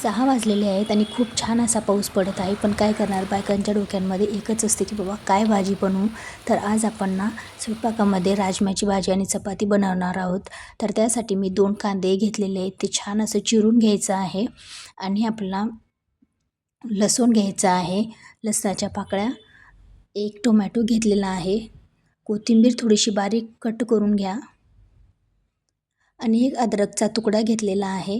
6 वाजलेले आहेत आणि खूप छान असा पाऊस पडत आहे. पण काय करणार, बायकांच्या डोक्यांमध्ये एकच असते की बाबा काय भाजी बनवू. तर आज आपण ना स्वयंपाकामध्ये राजम्याची भाजी आणि चपाती बनवणार आहोत. तर त्यासाठी मी 2 कांदे घेतलेले आहेत, ते छान असं चिरून घ्यायचं आहे. आणि आपल्याला लसूण घ्यायचा आहे, लसणाच्या पाकळ्या, 1 टोमॅटो घेतलेला आहे, कोथिंबीर थोडीशी बारीक कट करून घ्या आणि 1 अद्रकचा तुकडा घेतलेला आहे.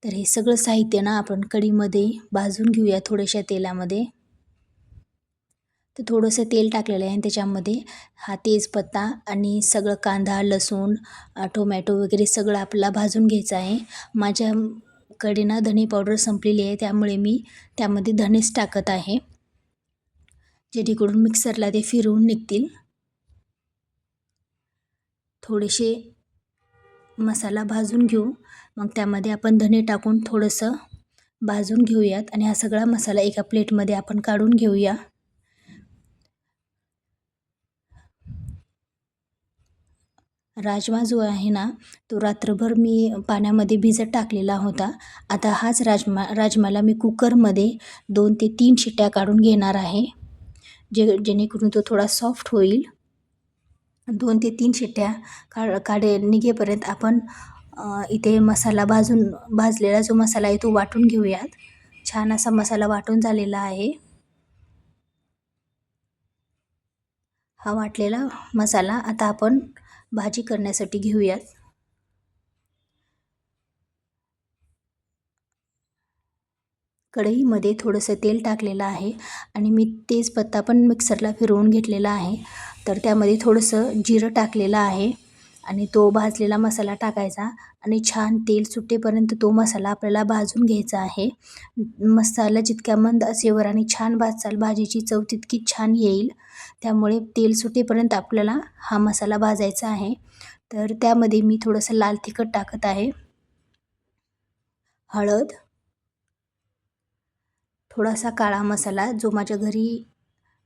तर हे सगळं साहित्य ना आपण कढईमध्ये भाजून घेऊया थोड्याशा तेलामध्ये. तर थोडंसं तेल टाकलेलं आहे आणि त्याच्यामध्ये हा तेजपत्ता आणि सगळं कांदा, लसूण, टोमॅटो वगैरे सगळं आपल्याला भाजून घ्यायचं आहे. माझ्याकडे ना धने पावडर संपलेली आहे, त्यामुळे मी त्यामध्ये धनेच टाकत आहे, जेणेकरून मिक्सरला ते फिरवून निघतील. थोडेसे मसाला भाजून घेऊ, मग त्यामध्ये आपण धने टाकून थोडंसं भाजून घेऊयात आणि हा सगळा मसाला एका प्लेटमध्ये आपण काढून घेऊया. राजमा जो आहे ना, तो रात्रभर मी पाण्यामध्ये भिजत टाकलेला होता. आता हाच राजमाला मी कुकरमध्ये 2 ते 3 शिट्ट्या काढून घेणार आहे, जेणेकरून तो थोडा सॉफ्ट होईल. 2 ते 3 शिट्ट्या निघेपर्यंत आपण इथे मसाला भाजलेला जो मसाला आहे तो वाटून घेऊयात. छान असा मसाला वाटून झालेला आहे. हा वाटलेला मसाला आता आपण भाजी करण्यासाठी घेऊयात. कढईमध्ये थोडंसं तेल टाकलेलं आहे आणि मी तेजपत्ता पण मिक्सरला फिरवून घेतलेला आहे. तर त्यामध्ये थोडंसं जिरं टाकलेलं आहे आणि तो भाजलेला मसाला टाकायचा आणि छान तेल सुटेपर्यंत तो मसाला आपल्याला भाजून घ्यायचा आहे. मसाला जितका मंद असेवर आणि छान भाजचाल, भाजीची चव तितकी छान येईल. त्यामुळे तेल सुटेपर्यंत आपल्याला हा मसाला भाजायचा आहे. तर त्यामध्ये मी थोडंसं लाल तिखट टाकत आहे, हळद, थोडासा काळा मसाला, जो माझ्या घरी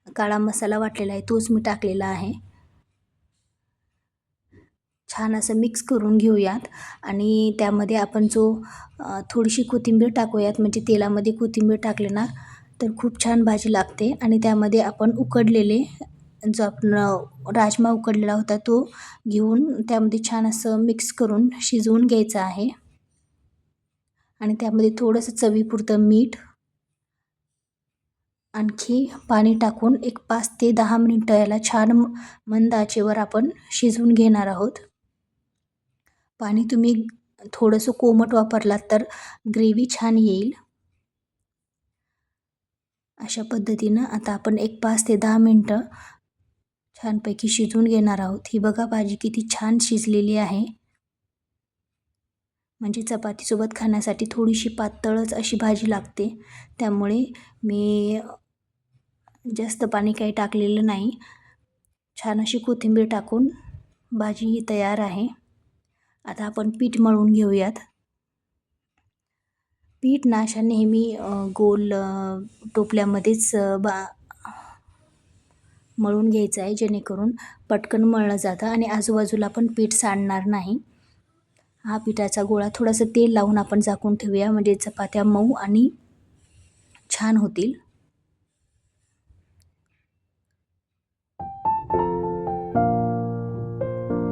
काळा मसाला वाटलेला आहे तोच मी टाकलेला आहे. छान असं मिक्स करून घेऊयात आणि त्यामध्ये आपण थोडीशी कोथिंबीर टाकूयात. म्हणजे तेलामध्ये कोथिंबीर टाकले ना तर खूप छान भाजी लागते. आणि त्यामध्ये आपण जो आपण राजमा उकडलेला होता तो घेऊन त्यामध्ये छान असं मिक्स करून शिजवून घ्यायचं आहे. आणि त्यामध्ये थोडंसं चवीपुरतं मीठ, आणखी पाणी टाकून एक 5 ते 10 मिनिटं याला छान मंद आचेवर आपण शिजवून घेणार आहोत. पाणी तुम्ही थोडंसं कोमट वापरलात तर ग्रेव्ही छान येईल. अशा पद्धतीनं आता आपण एक 5 ते 10 मिनिटं छानपैकी शिजवून घेणार आहोत. ही बघा भाजी किती छान शिजलेली आहे. म्हणजे चपातीसोबत खाण्यासाठी थोडीशी पातळच अशी भाजी लागते. त्यामुळे मी जास्त पाणी काही टाकलेलं नाही. छान अशी कोथिंबीर टाकून भाजी ही तयार आहे. आता आपण पीठ मळून घेऊयात. पीठ ना अशा नेहमी गोल टोपल्यामध्येच मळून घ्यायचं आहे, जेणेकरून पटकन मळलं जातं आणि आजूबाजूला पण पीठ सांडणार नाही. हा पिठाचा गोळा थोडंसं तेल लावून आपण झाकून ठेवूया, म्हणजे चपात्या मऊ आणि छान होतील.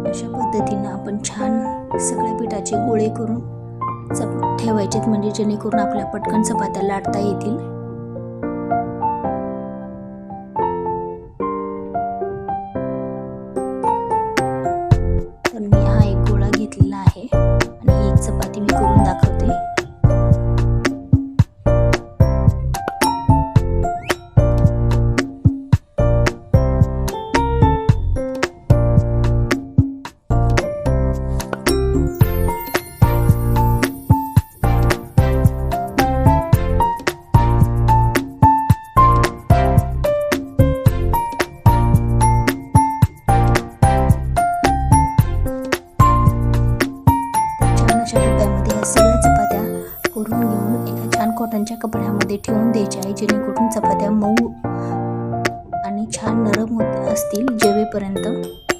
अशा पद्धतीनं आपण छान सगळ्या पिठाचे गोळे करून ठेवायचेत, म्हणजे जेणेकरून आपल्या पटकन चपात्या लाटता येतील. तर मी हा एक गोळा घेतलेला आहे आणि एक चपाती मी करून दाखवते. सगळ्या चपात्या करून घेऊन एका छान कॉटनच्या कपड्यामध्ये ठेवून द्यायच्या आहे, जेणेकरून चपात्या मऊ आणि छान नरम होत असतील जेवेपर्यंत.